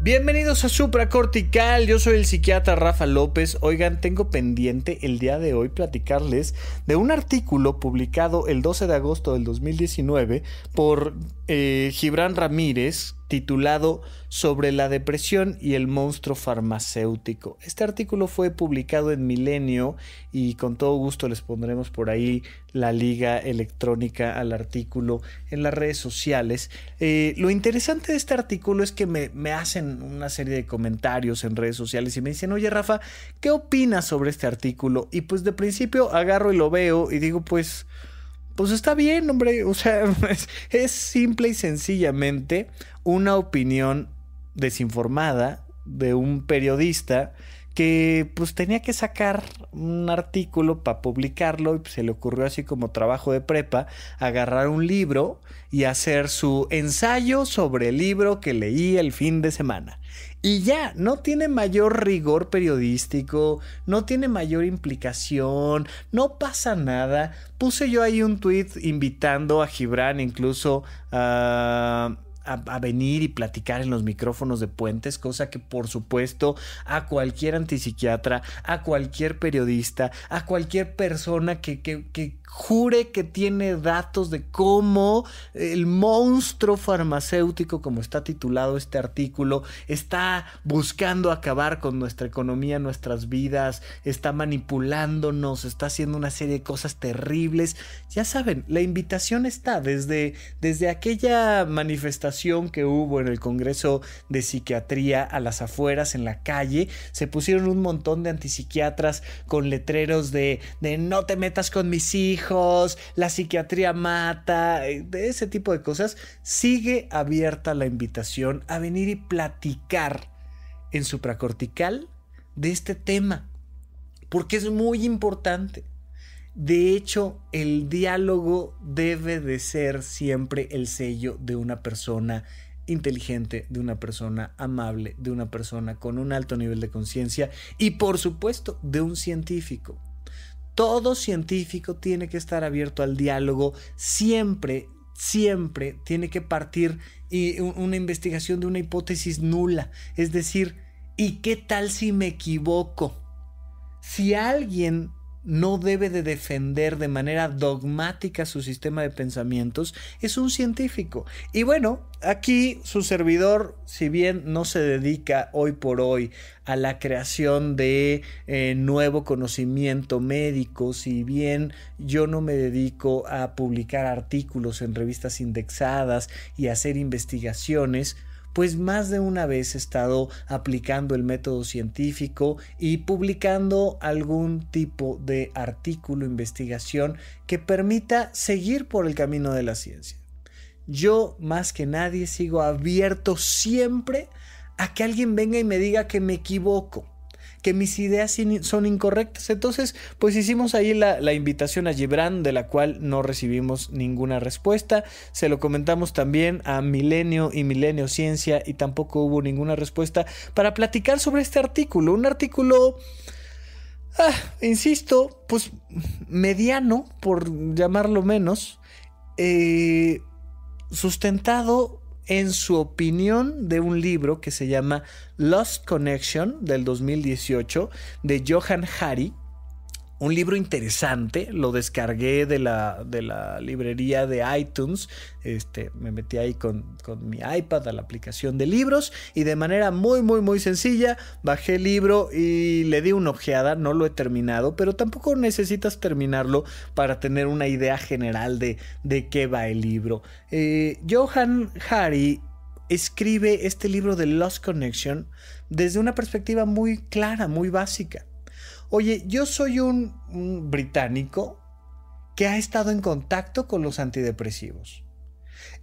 Bienvenidos a Supracortical, yo soy el psiquiatra Rafa López. Oigan, tengo pendiente el día de hoy platicarles de un artículo publicado el 12 de agosto del 2019 por Gibran Ramírez, titulado Sobre la depresión y el monstruo farmacéutico. Este artículo fue publicado en Milenio y con todo gusto les pondremos por ahí la liga electrónica al artículo en las redes sociales. Lo interesante de este artículo es que me hacen una serie de comentarios en redes sociales y me dicen: oye Rafa, ¿qué opinas sobre este artículo? Y pues de principio agarro y lo veo y digo pues está bien, hombre. O sea, es simple y sencillamente una opinión desinformada de un periodista que pues tenía que sacar un artículo para publicarlo y pues, se le ocurrió así como trabajo de prepa agarrar un libro y hacer su ensayo sobre el libro que leí el fin de semana. Y ya, no tiene mayor rigor periodístico, no tiene mayor implicación, no pasa nada. Puse yo ahí un tweet invitando a Gibran incluso a venir y platicar en los micrófonos de Puentes, cosa que por supuesto a cualquier antipsiquiatra, a cualquier periodista, a cualquier persona que jure que tiene datos de cómo el monstruo farmacéutico, como está titulado este artículo, está buscando acabar con nuestra economía, nuestras vidas, está manipulándonos, está haciendo una serie de cosas terribles. Ya saben, la invitación está desde aquella manifestación que hubo en el Congreso de Psiquiatría a las afueras, en la calle. Se pusieron un montón de antipsiquiatras con letreros de no te metas con mis hijos, la psiquiatría mata, de ese tipo de cosas. Sigue abierta la invitación a venir y platicar en Supracortical de este tema, porque es muy importante. De hecho, el diálogo debe de ser siempre el sello de una persona inteligente, de una persona amable, de una persona con un alto nivel de conciencia y, por supuesto, de un científico. Todo científico tiene que estar abierto al diálogo, siempre tiene que partir una investigación de una hipótesis nula, es decir, ¿y qué tal si me equivoco? Si alguien no debe de defender de manera dogmática su sistema de pensamientos, es un científico. Y bueno, aquí su servidor, si bien no se dedica hoy por hoy a la creación de nuevo conocimiento médico, si bien yo no me dedico a publicar artículos en revistas indexadas y a hacer investigaciones, pues más de una vez he estado aplicando el método científico y publicando algún tipo de artículo, investigación que permita seguir por el camino de la ciencia. Yo, más que nadie, sigo abierto siempre a que alguien venga y me diga que me equivoco, que mis ideas son incorrectas. Entonces, pues hicimos ahí la invitación a Gibran, de la cual no recibimos ninguna respuesta. Se lo comentamos también a Milenio y Milenio Ciencia y tampoco hubo ninguna respuesta para platicar sobre este artículo. Un artículo, insisto, pues mediano, por llamarlo menos, sustentado en su opinión de un libro que se llama Lost Connection del 2018 de Johann Hari. Un libro interesante, lo descargué de la librería de iTunes. Me metí ahí con mi iPad a la aplicación de libros y de manera muy sencilla bajé el libro y le di una ojeada. No lo he terminado, pero tampoco necesitas terminarlo para tener una idea general de qué va el libro. Johann Hari escribe este libro de Lost Connection desde una perspectiva muy clara, muy básica. Oye, yo soy un británico que ha estado en contacto con los antidepresivos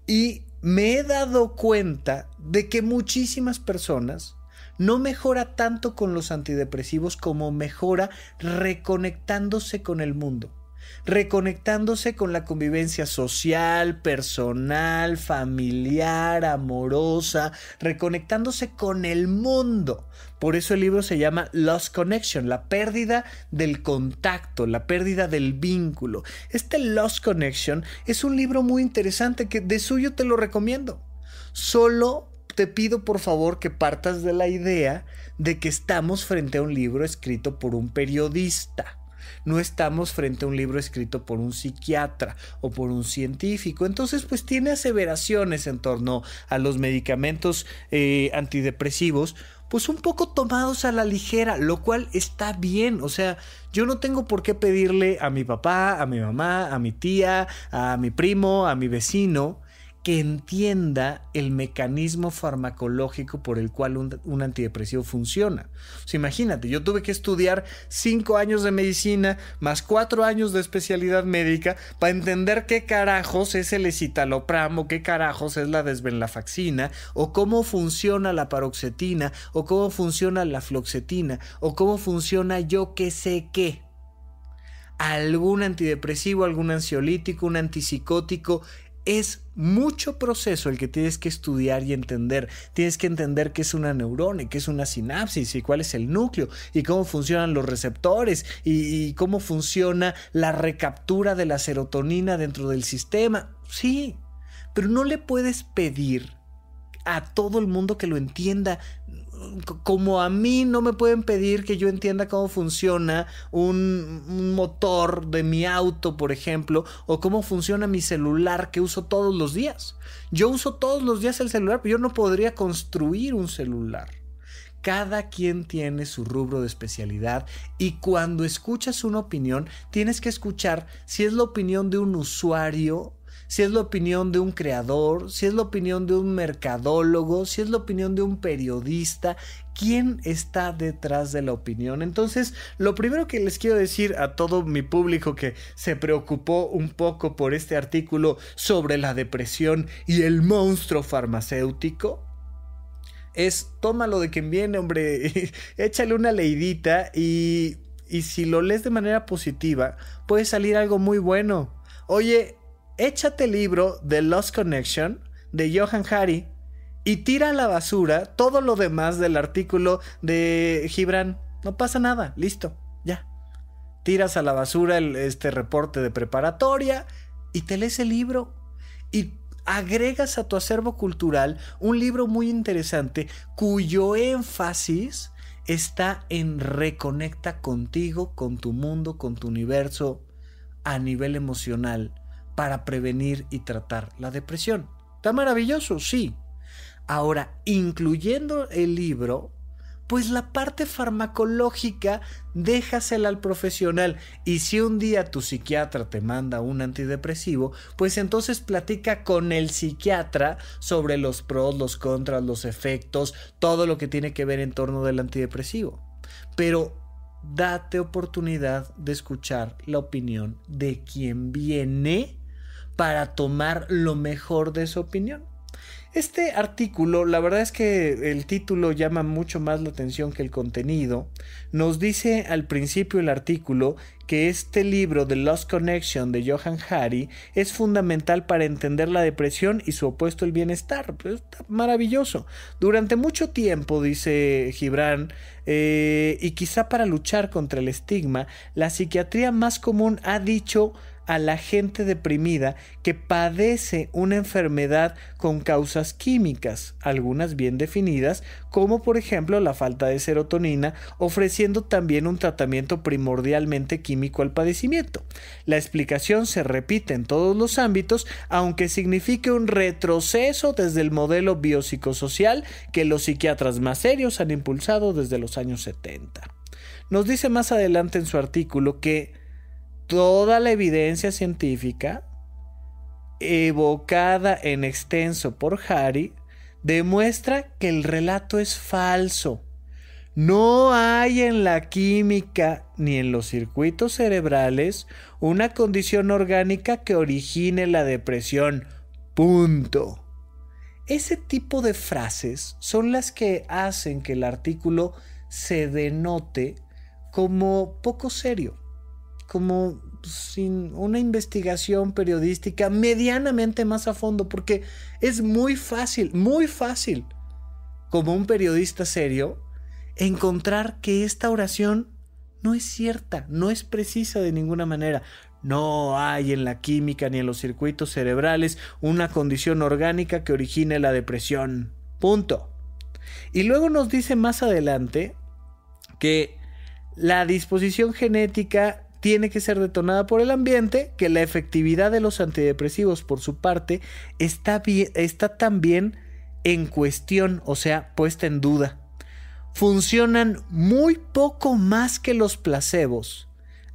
y me he dado cuenta de que muchísimas personas no mejora tanto con los antidepresivos como mejora reconectándose con el mundo, reconectándose con la convivencia social, personal, familiar, amorosa, reconectándose con el mundo. Por eso el libro se llama Lost Connection, la pérdida del contacto, la pérdida del vínculo. Este Lost Connection es un libro muy interesante que de suyo te lo recomiendo. Solo te pido por favor que partas de la idea de que estamos frente a un libro escrito por un periodista. No estamos frente a un libro escrito por un psiquiatra o por un científico. Entonces, pues tiene aseveraciones en torno a los medicamentos antidepresivos, pues un poco tomados a la ligera, lo cual está bien. O sea, yo no tengo por qué pedirle a mi papá, a mi mamá, a mi tía, a mi primo, a mi vecino, que entienda el mecanismo farmacológico por el cual un antidepresivo funciona. O sea, imagínate, yo tuve que estudiar 5 años de medicina más 4 años de especialidad médica para entender qué carajos es el escitalopram, o qué carajos es la desvenlafaxina, o cómo funciona la paroxetina, o cómo funciona la fluoxetina, o cómo funciona yo qué sé qué. Algún antidepresivo, algún ansiolítico, un antipsicótico. Es mucho proceso el que tienes que estudiar y entender. Tienes que entender qué es una neurona, y qué es una sinapsis, y cuál es el núcleo, y cómo funcionan los receptores, y cómo funciona la recaptura de la serotonina dentro del sistema. Sí, pero no le puedes pedir a todo el mundo que lo entienda. Como a mí no me pueden pedir que yo entienda cómo funciona un motor de mi auto, por ejemplo, o cómo funciona mi celular que uso todos los días. Yo uso todos los días el celular, pero yo no podría construir un celular. Cada quien tiene su rubro de especialidad, y cuando escuchas una opinión, tienes que escuchar si es la opinión de un usuario, si es la opinión de un creador, si es la opinión de un mercadólogo, si es la opinión de un periodista. ¿Quién está detrás de la opinión? Entonces, lo primero que les quiero decir a todo mi público que se preocupó un poco por este artículo sobre la depresión y el monstruo farmacéutico es: tómalo de quien viene, hombre. Échale una leidita y si lo lees de manera positiva, puede salir algo muy bueno. Oye, échate el libro The Lost Connection de Johann Hari y tira a la basura todo lo demás del artículo de Gibran. No pasa nada, listo, ya. Tiras a la basura este reporte de preparatoria y te lees el libro y agregas a tu acervo cultural un libro muy interesante cuyo énfasis está en reconecta contigo, con tu mundo, con tu universo a nivel emocional, para prevenir y tratar la depresión. Está maravilloso, sí. Ahora, incluyendo el libro, pues la parte farmacológica déjasela al profesional. Y si un día tu psiquiatra te manda un antidepresivo, pues entonces platica con el psiquiatra sobre los pros, los contras, los efectos, todo lo que tiene que ver en torno del antidepresivo. Pero date oportunidad de escuchar la opinión de quien viene para tomar lo mejor de su opinión. Este artículo, la verdad es que el título llama mucho más la atención que el contenido. Nos dice al principio el artículo que este libro The Lost Connection de Johann Hari es fundamental para entender la depresión y su opuesto, el bienestar. Pues está maravilloso. Durante mucho tiempo, dice Gibran, y quizá para luchar contra el estigma, la psiquiatría más común ha dicho a la gente deprimida que padece una enfermedad con causas químicas, algunas bien definidas, como por ejemplo la falta de serotonina, ofreciendo también un tratamiento primordialmente químico al padecimiento. La explicación se repite en todos los ámbitos, aunque signifique un retroceso desde el modelo biopsicosocial que los psiquiatras más serios han impulsado desde los años 70. Nos dice más adelante en su artículo que toda la evidencia científica evocada en extenso por Hari demuestra que el relato es falso. No hay en la química ni en los circuitos cerebrales una condición orgánica que origine la depresión. Punto. Ese tipo de frases son las que hacen que el artículo se denote como poco serio, como sin una investigación periodística medianamente más a fondo, porque es muy fácil, como un periodista serio, encontrar que esta oración no es cierta, no es precisa de ninguna manera. No hay en la química ni en los circuitos cerebrales una condición orgánica que origine la depresión. Punto. Y luego nos dice más adelante que la disposición genética tiene que ser detonada por el ambiente, que la efectividad de los antidepresivos por su parte está también en cuestión, o sea, puesta en duda. Funcionan muy poco más que los placebos,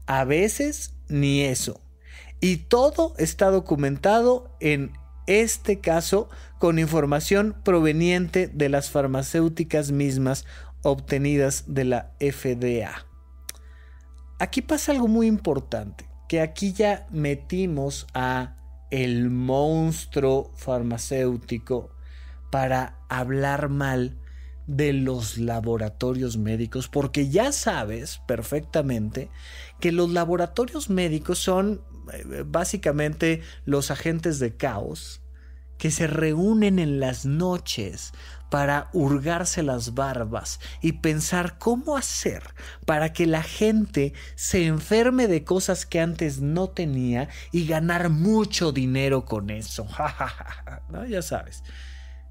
a veces ni eso. Y todo está documentado en este caso con información proveniente de las farmacéuticas mismas obtenidas de la FDA. Aquí pasa algo muy importante, que aquí ya metimos a el monstruo farmacéutico para hablar mal de los laboratorios médicos, porque ya sabes perfectamente que los laboratorios médicos son básicamente los agentes de caos que se reúnen en las noches para hurgarse las barbas y pensar cómo hacer para que la gente se enferme de cosas que antes no tenía y ganar mucho dinero con eso. ¿No? Ya sabes,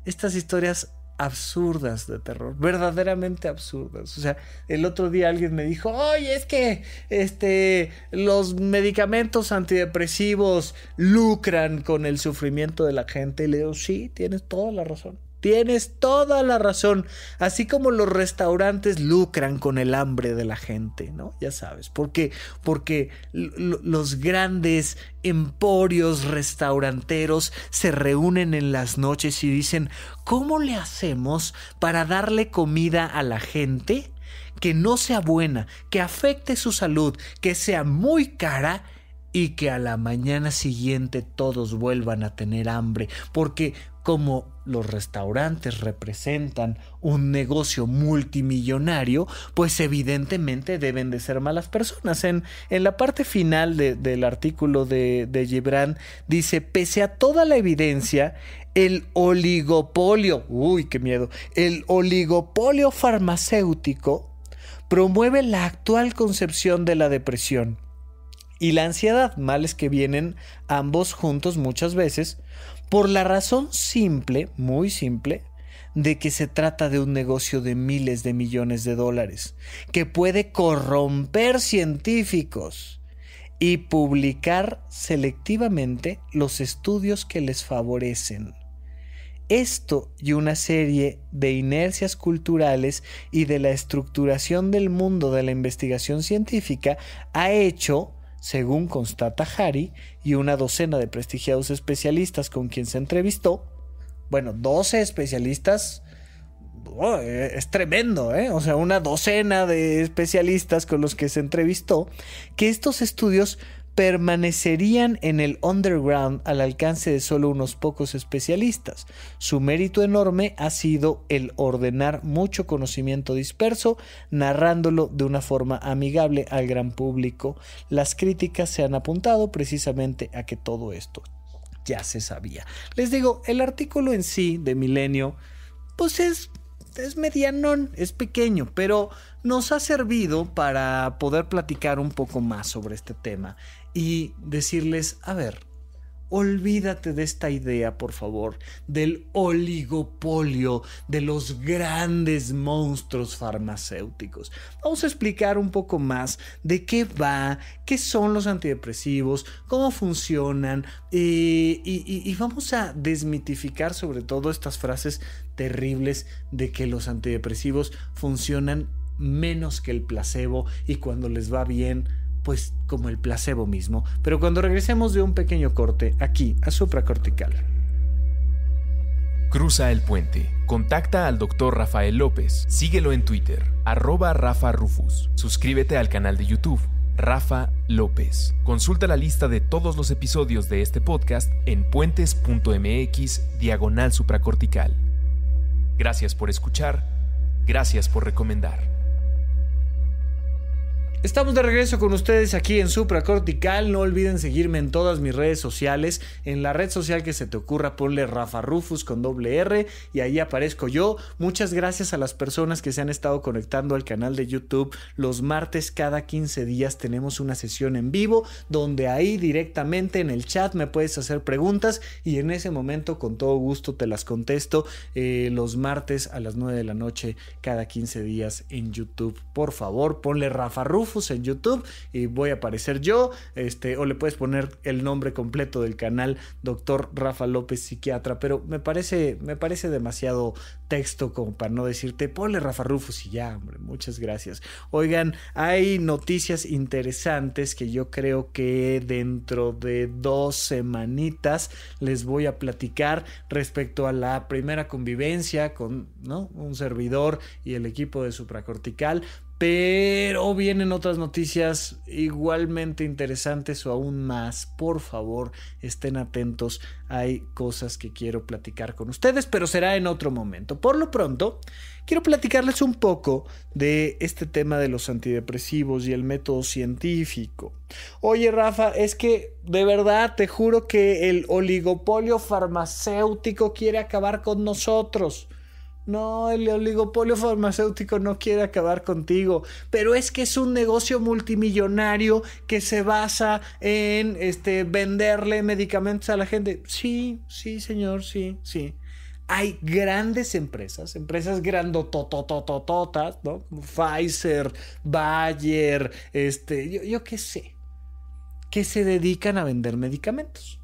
estas historias absurdas de terror, verdaderamente absurdas. O sea, el otro día alguien me dijo, oye, es que los medicamentos antidepresivos lucran con el sufrimiento de la gente. Y le digo, sí, tienes toda la razón. Tienes toda la razón. Así como los restaurantes lucran con el hambre de la gente, ¿no? Ya sabes, porque los grandes emporios restauranteros se reúnen en las noches y dicen, ¿cómo le hacemos para darle comida a la gente que no sea buena, que afecte su salud, que sea muy cara y que a la mañana siguiente todos vuelvan a tener hambre? Porque como los restaurantes representan un negocio multimillonario, pues evidentemente deben de ser malas personas. En la parte final del artículo de Gibran dice, pese a toda la evidencia, el oligopolio, el oligopolio farmacéutico promueve la actual concepción de la depresión y la ansiedad, males que vienen ambos juntos muchas veces, por la razón simple, muy simple, de que se trata de un negocio de miles de millones de dólares, que puede corromper científicos y publicar selectivamente los estudios que les favorecen. Esto y una serie de inercias culturales y de la estructuración del mundo de la investigación científica ha hecho, según constata Hari y una docena de prestigiados especialistas con quien se entrevistó, 12 especialistas, es tremendo, o sea, una docena de especialistas con los que se entrevistó, que estos estudios permanecerían en el underground al alcance de solo unos pocos especialistas. Su mérito enorme ha sido el ordenar mucho conocimiento disperso, narrándolo de una forma amigable al gran público. Las críticas se han apuntado precisamente a que todo esto ya se sabía. Les digo, el artículo en sí de Milenio, pues es medianón, es pequeño, pero nos ha servido para poder platicar un poco más sobre este tema y decirles, a ver, olvídate de esta idea, por favor, del oligopolio de los grandes monstruos farmacéuticos. Vamos a explicar un poco más de qué va, qué son los antidepresivos, cómo funcionan y vamos a desmitificar sobre todo estas frases terribles de que los antidepresivos funcionan menos que el placebo y cuando les va bien, pues como el placebo mismo. Pero cuando regresemos de un pequeño corte aquí a Supracortical. Cruza el puente. Contacta al Dr. Rafael López. Síguelo en Twitter, /Rafa Rufus. Suscríbete al canal de YouTube, Rafa López. Consulta la lista de todos los episodios de este podcast en puentes.mx/supracortical. Gracias por escuchar. Gracias por recomendar. Estamos de regreso con ustedes aquí en Supracortical. No olviden seguirme en todas mis redes sociales. En la red social que se te ocurra, ponle Rafa Rufus con doble R y ahí aparezco yo. Muchas gracias a las personas que se han estado conectando al canal de YouTube. Los martes cada 15 días tenemos una sesión en vivo donde ahí directamente en el chat me puedes hacer preguntas y en ese momento con todo gusto te las contesto los martes a las 9 de la noche cada 15 días en YouTube. Por favor, ponle Rafa Rufus en YouTube y voy a aparecer yo, o le puedes poner el nombre completo del canal, Dr. Rafa López Psiquiatra, pero me parece demasiado texto como para no decirte ponle Rafa Rufus y ya, hombre, muchas gracias. Oigan, hay noticias interesantes que yo creo que dentro de 2 semanitas les voy a platicar respecto a la primera convivencia con, ¿no?, un servidor y el equipo de Supracortical. Pero vienen otras noticias igualmente interesantes o aún más. Por favor, estén atentos. Hay cosas que quiero platicar con ustedes, pero será en otro momento. Por lo pronto, quiero platicarles un poco de este tema de los antidepresivos y el método científico. Oye, Rafa, es que de verdad te juro que el oligopolio farmacéutico quiere acabar con nosotros. No, el oligopolio farmacéutico no quiere acabar contigo, pero es que es un negocio multimillonario que se basa en venderle medicamentos a la gente. Sí, señor, sí. Hay grandes empresas grandotototototas, ¿no? Pfizer, Bayer, yo qué sé, que se dedican a vender medicamentos.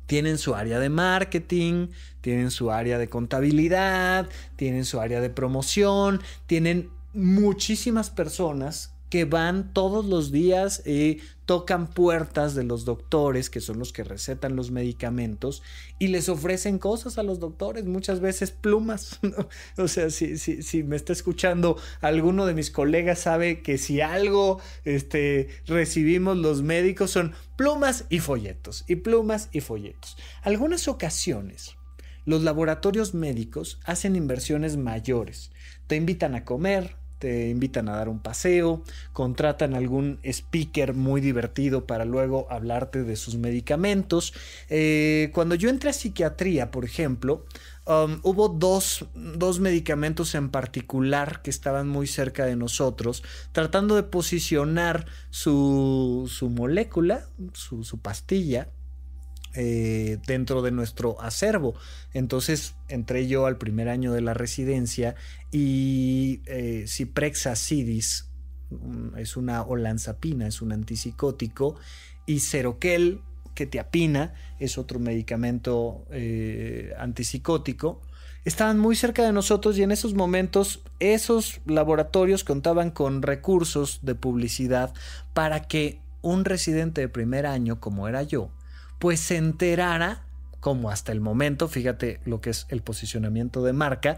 Tienen su área de marketing, tienen su área de contabilidad, tienen su área de promoción, tienen muchísimas personas que van todos los días y tocan puertas de los doctores, que son los que recetan los medicamentos, y les ofrecen cosas a los doctores, muchas veces plumas, ¿no? O sea, si me está escuchando alguno de mis colegas, sabe que si algo recibimos los médicos son plumas y folletos, y plumas y folletos. Algunas ocasiones los laboratorios médicos hacen inversiones mayores, te invitan a comer, te invitan a dar un paseo, contratan algún speaker muy divertido para luego hablarte de sus medicamentos. Cuando yo entré a psiquiatría, por ejemplo, hubo dos medicamentos en particular que estaban muy cerca de nosotros, tratando de posicionar su molécula, su pastilla, dentro de nuestro acervo. Entonces entré yo al primer año de la residencia y Zyprexa Sidis es una olanzapina, es un antipsicótico, y Seroquel, quetiapina, es otro medicamento antipsicótico. Estaban muy cerca de nosotros y en esos momentos esos laboratorios contaban con recursos de publicidad para que un residente de primer año, como era yo, pues se enterara, como hasta el momento, fíjate lo que es el posicionamiento de marca,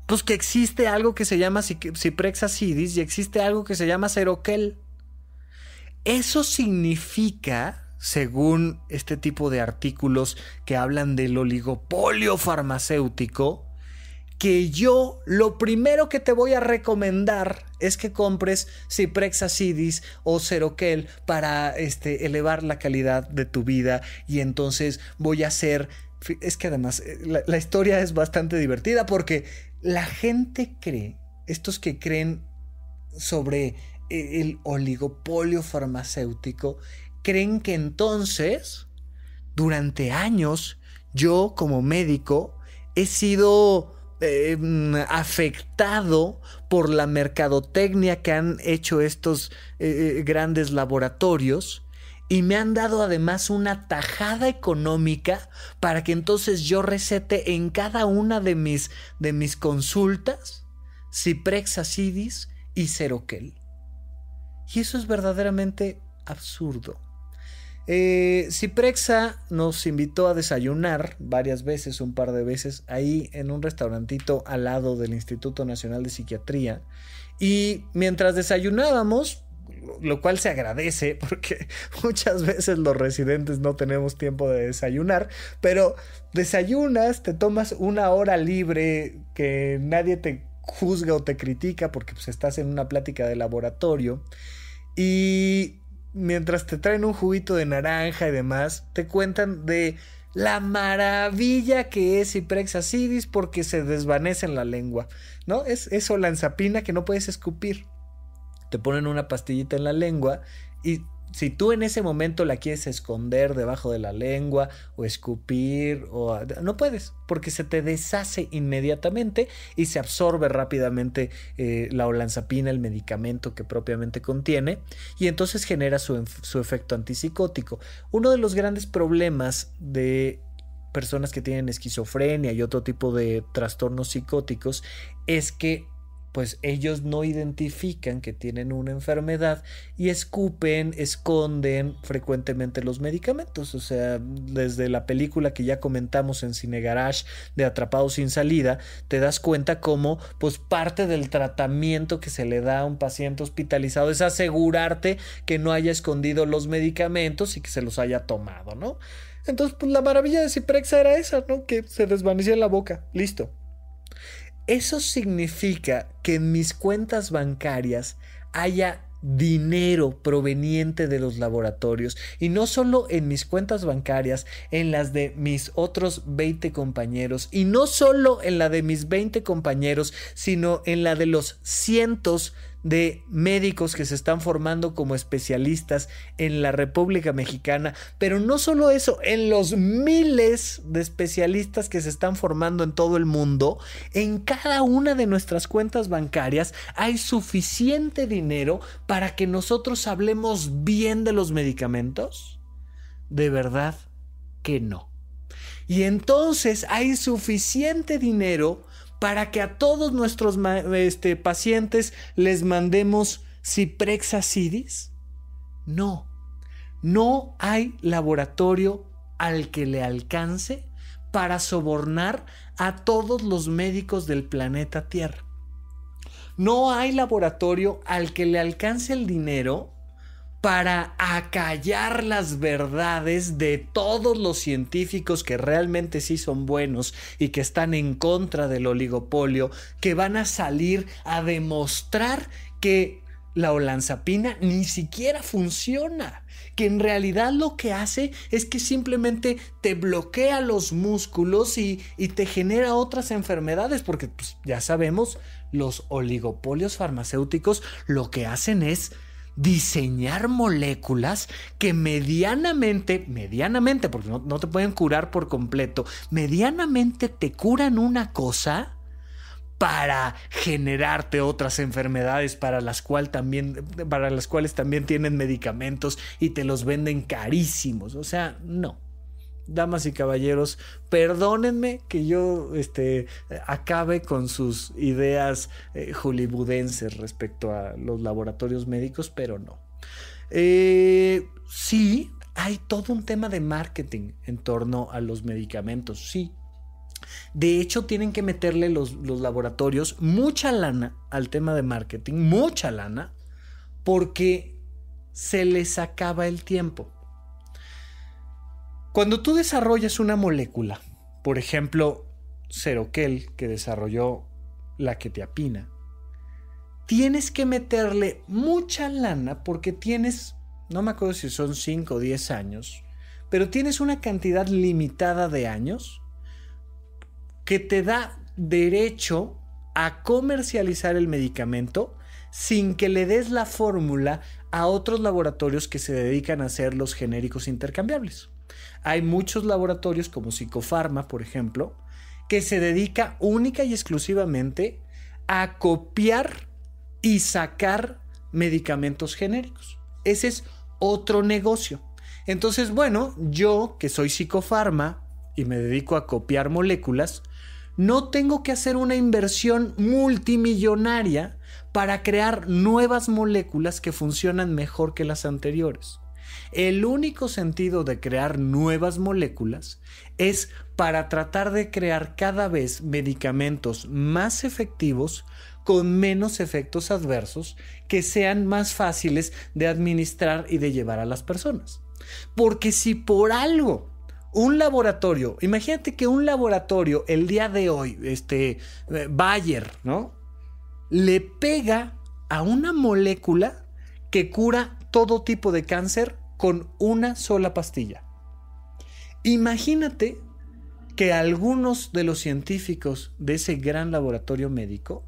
pues que existe algo que se llama Zyprexa Sidis y existe algo que se llama Seroquel. Eso significa, según este tipo de artículos que hablan del oligopolio farmacéutico, que yo lo primero que te voy a recomendar es que compres Zyprexa Sidis o Seroquel para elevar la calidad de tu vida, y entonces voy a hacer... Es que además la historia es bastante divertida porque la gente cree, estos que creen sobre el oligopolio farmacéutico, creen que entonces durante años yo como médico he sido afectado por la mercadotecnia que han hecho estos grandes laboratorios, y me han dado además una tajada económica para que entonces yo recete en cada una de mis consultas Zyprexa Sidis y Seroquel. Y eso es verdaderamente absurdo. Zyprexa nos invitó a desayunar varias veces, un par de veces, ahí en un restaurantito al lado del Instituto Nacional de Psiquiatría, y mientras desayunábamos, lo cual se agradece porque muchas veces los residentes no tenemos tiempo de desayunar, pero desayunas, te tomas una hora libre que nadie te juzga o te critica porque pues estás en una plática de laboratorio. Y mientras te traen un juguito de naranja y demás, te cuentan de la maravilla que es Ciprexa acidis porque se desvanece en la lengua, ¿no? Es olanzapina que no puedes escupir. Te ponen una pastillita en la lengua y si tú en ese momento la quieres esconder debajo de la lengua o escupir, no puedes, porque se te deshace inmediatamente y se absorbe rápidamente la olanzapina, el medicamento que propiamente contiene, y entonces genera su efecto antipsicótico. Uno de los grandes problemas de personas que tienen esquizofrenia y otro tipo de trastornos psicóticos es que pues ellos no identifican que tienen una enfermedad y escupen, esconden frecuentemente los medicamentos. O sea, desde la película que ya comentamos en Cine Garage de Atrapados sin Salida, te das cuenta cómo pues parte del tratamiento que se le da a un paciente hospitalizado es asegurarte que no haya escondido los medicamentos y que se los haya tomado, ¿no? Entonces, pues la maravilla de Ciprexa era esa, ¿no? Que se desvanecía en la boca. Listo. Eso significa que en mis cuentas bancarias haya dinero proveniente de los laboratorios, y no solo en mis cuentas bancarias, en las de mis otros 20 compañeros, y no solo en la de mis 20 compañeros, sino en la de los cientos de médicos que se están formando como especialistas en la República Mexicana, pero no solo eso, en los miles de especialistas que se están formando en todo el mundo. En cada una de nuestras cuentas bancarias hay suficiente dinero para que nosotros hablemos bien de los medicamentos. ¿De verdad que no? Y entonces hay suficiente dinero para que a todos nuestros pacientes les mandemos Ciprexa acidis. No hay laboratorio al que le alcance para sobornar a todos los médicos del planeta Tierra. No hay laboratorio al que le alcance el dinero para acallar las verdades de todos los científicos que realmente sí son buenos y que están en contra del oligopolio, que van a salir a demostrar que la olanzapina ni siquiera funciona, que en realidad lo que hace es que simplemente te bloquea los músculos y te genera otras enfermedades, porque pues, ya sabemos, los oligopolios farmacéuticos lo que hacen es diseñar moléculas que medianamente, porque no te pueden curar por completo, medianamente te curan una cosa para generarte otras enfermedades para las cuales también tienen medicamentos y te los venden carísimos. O sea, no. Damas y caballeros, perdónenme que yo acabe con sus ideas hollywoodenses respecto a los laboratorios médicos, pero no. Sí, hay todo un tema de marketing en torno a los medicamentos, sí. De hecho, tienen que meterle los laboratorios mucha lana al tema de marketing, mucha lana, porque se les acaba el tiempo. Cuando tú desarrollas una molécula, por ejemplo, Seroquel, que desarrolló la quetiapina, tienes que meterle mucha lana porque tienes, no me acuerdo si son 5 o 10 años, pero tienes una cantidad limitada de años que te da derecho a comercializar el medicamento sin que le des la fórmula a otros laboratorios que se dedican a hacer los genéricos intercambiables. Hay muchos laboratorios como Psicofarma, por ejemplo, que se dedica única y exclusivamente a copiar y sacar medicamentos genéricos. Ese es otro negocio. Entonces, bueno, yo que soy Psicofarma y me dedico a copiar moléculas, no tengo que hacer una inversión multimillonaria para crear nuevas moléculas que funcionan mejor que las anteriores. El único sentido de crear nuevas moléculas es para tratar de crear cada vez medicamentos más efectivos con menos efectos adversos que sean más fáciles de administrar y de llevar a las personas. Porque si por algo un laboratorio, imagínate que un laboratorio el día de hoy, Bayer, ¿no?, le pega a una molécula que cura todo tipo de cáncer con una sola pastilla. Imagínate que algunos de los científicos de ese gran laboratorio médico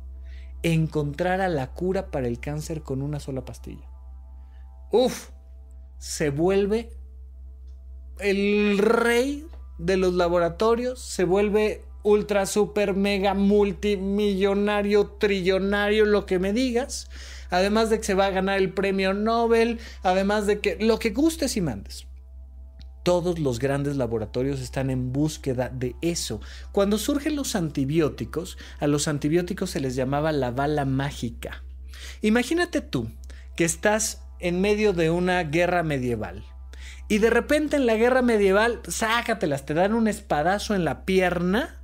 encontrara la cura para el cáncer con una sola pastilla. Uf, se vuelve el rey de los laboratorios, se vuelve ultra, super, mega, multimillonario, trillonario, lo que me digas. Además de que se va a ganar el premio Nobel, además de que lo que gustes y mandes. Todos los grandes laboratorios están en búsqueda de eso. Cuando surgen los antibióticos, a los antibióticos se les llamaba la bala mágica. Imagínate tú que estás en medio de una guerra medieval y de repente en la guerra medieval, sácatelas, te dan un espadazo en la pierna.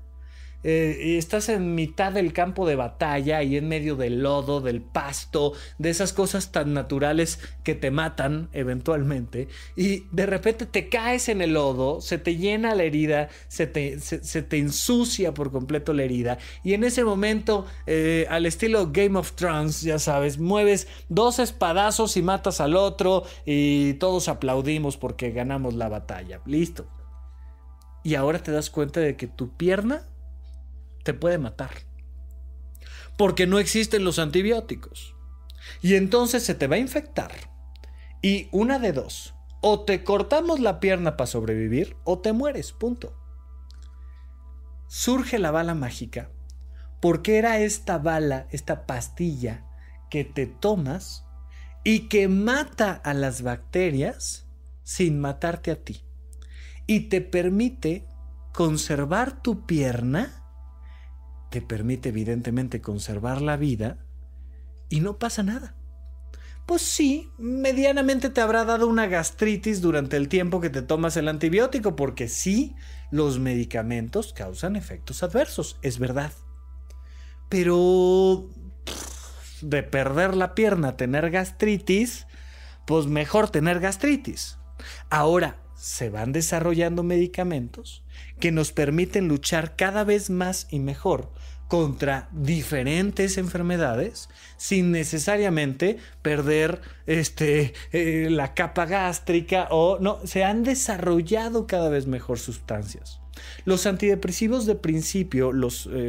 Y estás en mitad del campo de batalla y en medio del lodo, del pasto, de esas cosas tan naturales que te matan eventualmente, y de repente te caes en el lodo, se te llena la herida, se te ensucia por completo la herida, y en ese momento, al estilo Game of Thrones, ya sabes, mueves 2 espadazos y matas al otro y todos aplaudimos porque ganamos la batalla. Listo. Y ahora te das cuenta de que tu pierna te puede matar porque no existen los antibióticos, y entonces se te va a infectar, y una de dos: o te cortamos la pierna para sobrevivir o te mueres, punto. Surge la bala mágica porque era esta bala, esta pastilla que te tomas y que mata a las bacterias sin matarte a ti, y te permite conservar tu pierna, te permite evidentemente conservar la vida, y no pasa nada. Pues sí, medianamente te habrá dado una gastritis durante el tiempo que te tomas el antibiótico, porque sí, los medicamentos causan efectos adversos, es verdad. Pero de perder la pierna a tener gastritis, pues mejor tener gastritis. Ahora, se van desarrollando medicamentos que nos permiten luchar cada vez más y mejor contra diferentes enfermedades sin necesariamente perder la capa gástrica, o no, se han desarrollado cada vez mejor sustancias. Los antidepresivos de principio,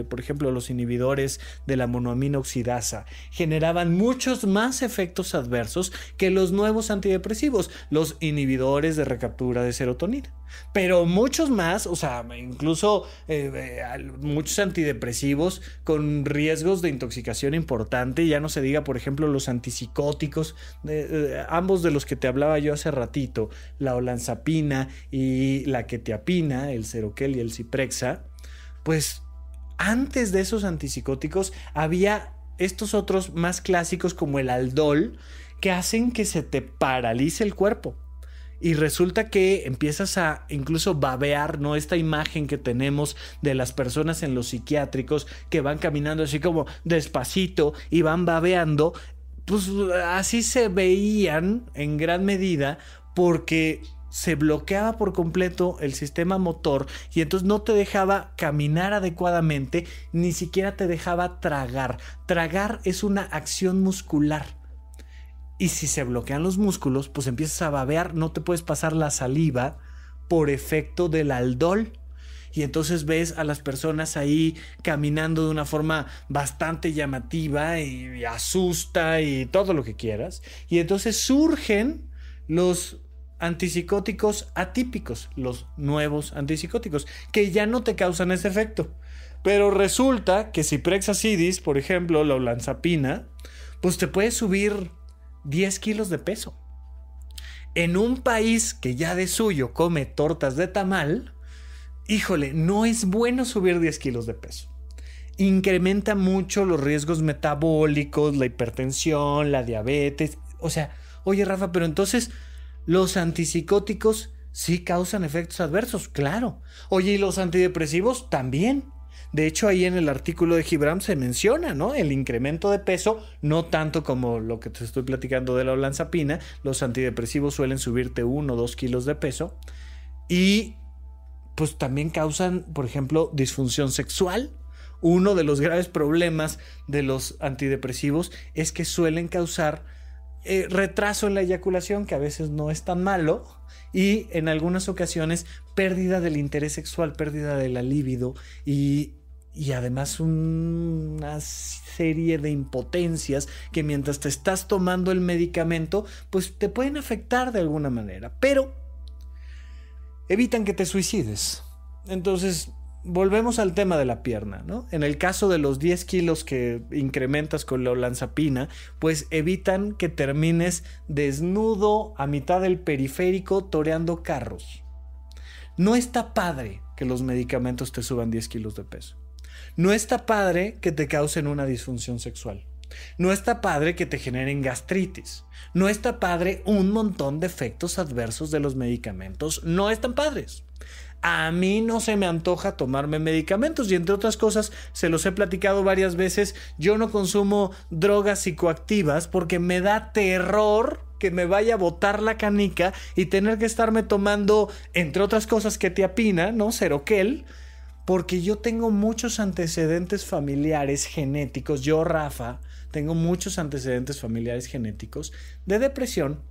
por ejemplo, los inhibidores de la monoamina oxidasa, generaban muchos más efectos adversos que los nuevos antidepresivos, los inhibidores de recaptura de serotonina. Pero muchos más, o sea, incluso muchos antidepresivos con riesgos de intoxicación importante. Ya no se diga, por ejemplo, los antipsicóticos, ambos de los que te hablaba yo hace ratito, la olanzapina y la quetiapina, el Seroquel y el Ciprexa. Pues antes de esos antipsicóticos había estos otros más clásicos como el Aldol, que hacen que se te paralice el cuerpo. Y resulta que empiezas a incluso babear, ¿no? Esta imagen que tenemos de las personas en los psiquiátricos que van caminando así como despacito y van babeando, pues así se veían en gran medida porque se bloqueaba por completo el sistema motor, y entonces no te dejaba caminar adecuadamente, ni siquiera te dejaba tragar. Tragar es una acción muscular. Y si se bloquean los músculos, pues empiezas a babear, no te puedes pasar la saliva por efecto del aldol. Y entonces ves a las personas ahí caminando de una forma bastante llamativa y asusta y todo lo que quieras. Y entonces surgen los antipsicóticos atípicos, los nuevos antipsicóticos, que ya no te causan ese efecto. Pero resulta que Ciprexa sidis, por ejemplo, la olanzapina, pues te puede subir 10 kilos de peso. En un país que ya de suyo come tortas de tamal, híjole, no es bueno subir 10 kilos de peso. Incrementa mucho los riesgos metabólicos, la hipertensión, la diabetes. O sea, oye Rafa, pero entonces los antipsicóticos sí causan efectos adversos, claro. Oye, ¿y los antidepresivos? También. De hecho, ahí en el artículo de Gibran se menciona, ¿no? El incremento de peso, no tanto como lo que te estoy platicando de la olanzapina. Los antidepresivos suelen subirte 1 o 2 kilos de peso. Y pues también causan, por ejemplo, disfunción sexual. Uno de los graves problemas de los antidepresivos es que suelen causar retraso en la eyaculación, que a veces no es tan malo, y en algunas ocasiones pérdida del interés sexual, pérdida de la libido y además una serie de impotencias que mientras te estás tomando el medicamento pues te pueden afectar de alguna manera, pero evitan que te suicides. Entonces volvemos al tema de la pierna, ¿no? En el caso de los 10 kilos que incrementas con la olanzapina, pues evitan que termines desnudo a mitad del periférico toreando carros. No está padre que los medicamentos te suban 10 kilos de peso. No está padre que te causen una disfunción sexual. No está padre que te generen gastritis. No está padre un montón de efectos adversos de los medicamentos. No están padres. A mí no se me antoja tomarme medicamentos y entre otras cosas, se los he platicado varias veces, yo no consumo drogas psicoactivas porque me da terror que me vaya a botar la canica y tener que estarme tomando, entre otras cosas, quetiapina, ¿no? Seroquel, porque yo tengo muchos antecedentes familiares genéticos. Yo, Rafa, tengo muchos antecedentes familiares genéticos de depresión,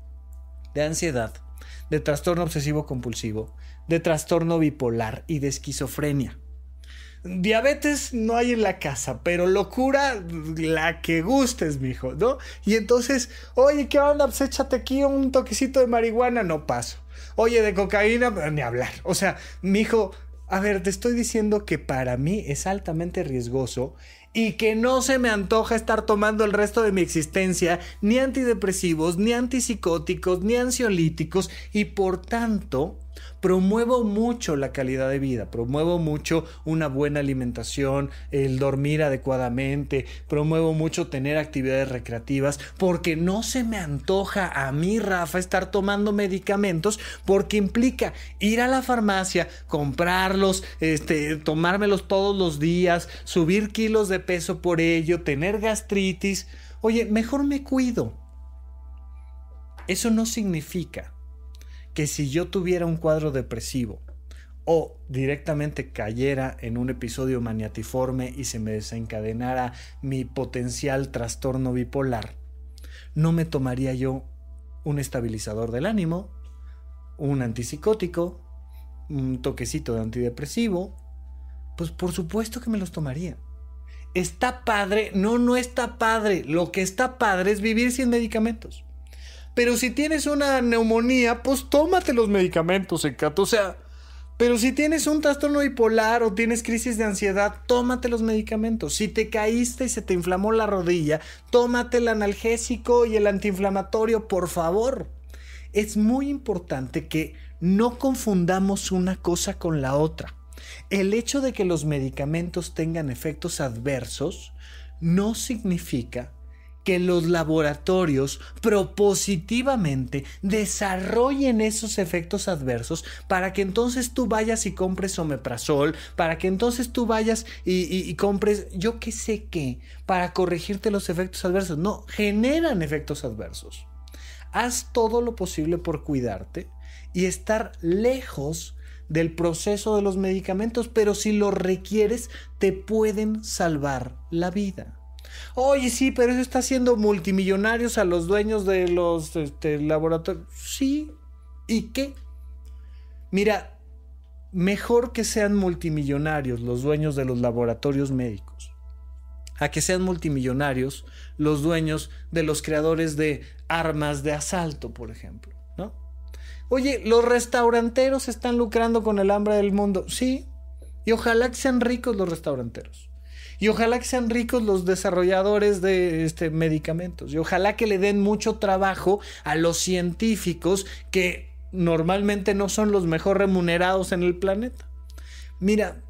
de ansiedad, de trastorno obsesivo compulsivo, de trastorno bipolar y de esquizofrenia. Diabetes no hay en la casa, pero locura la que gustes, mijo, ¿no? Y entonces, oye, ¿qué onda? Pues échate aquí un toquecito de marihuana, no paso. Oye, de cocaína, ni hablar. O sea, mijo, a ver, te estoy diciendo que para mí es altamente riesgoso y que no se me antoja estar tomando el resto de mi existencia ni antidepresivos, ni antipsicóticos, ni ansiolíticos y por tanto promuevo mucho la calidad de vida, promuevo mucho una buena alimentación, el dormir adecuadamente, promuevo mucho tener actividades recreativas porque no se me antoja a mí, Rafa, estar tomando medicamentos porque implica ir a la farmacia, comprarlos, tomármelos todos los días, subir kilos de peso por ello, tener gastritis. Oye, mejor me cuido. Eso no significa que si yo tuviera un cuadro depresivo o directamente cayera en un episodio maniatiforme y se me desencadenara mi potencial trastorno bipolar, no me tomaría yo un estabilizador del ánimo, un antipsicótico, un toquecito de antidepresivo. Pues por supuesto que me los tomaría. ¿Está padre? No, no está padre. Lo que está padre es vivir sin medicamentos. Pero si tienes una neumonía, pues tómate los medicamentos, Encanto. O sea, pero si tienes un trastorno bipolar o tienes crisis de ansiedad, tómate los medicamentos. Si te caíste y se te inflamó la rodilla, tómate el analgésico y el antiinflamatorio, por favor. Es muy importante que no confundamos una cosa con la otra. El hecho de que los medicamentos tengan efectos adversos no significa que los laboratorios propositivamente desarrollen esos efectos adversos para que entonces tú vayas y compres omeprazol, para que entonces tú vayas y compres yo qué sé qué, para corregirte los efectos adversos. No, generan efectos adversos. Haz todo lo posible por cuidarte y estar lejos del proceso de los medicamentos, pero si lo requieres, te pueden salvar la vida. Oye, sí, pero eso está haciendo multimillonarios a los dueños de los laboratorios. Sí, ¿y qué? Mira, mejor que sean multimillonarios los dueños de los laboratorios médicos a que sean multimillonarios los dueños de los creadores de armas de asalto, por ejemplo, ¿no? Oye, los restauranteros están lucrando con el hambre del mundo. Sí, y ojalá que sean ricos los restauranteros. Y ojalá que sean ricos los desarrolladores de medicamentos. Y ojalá que le den mucho trabajo a los científicos que normalmente no son los mejor remunerados en el planeta. Mira,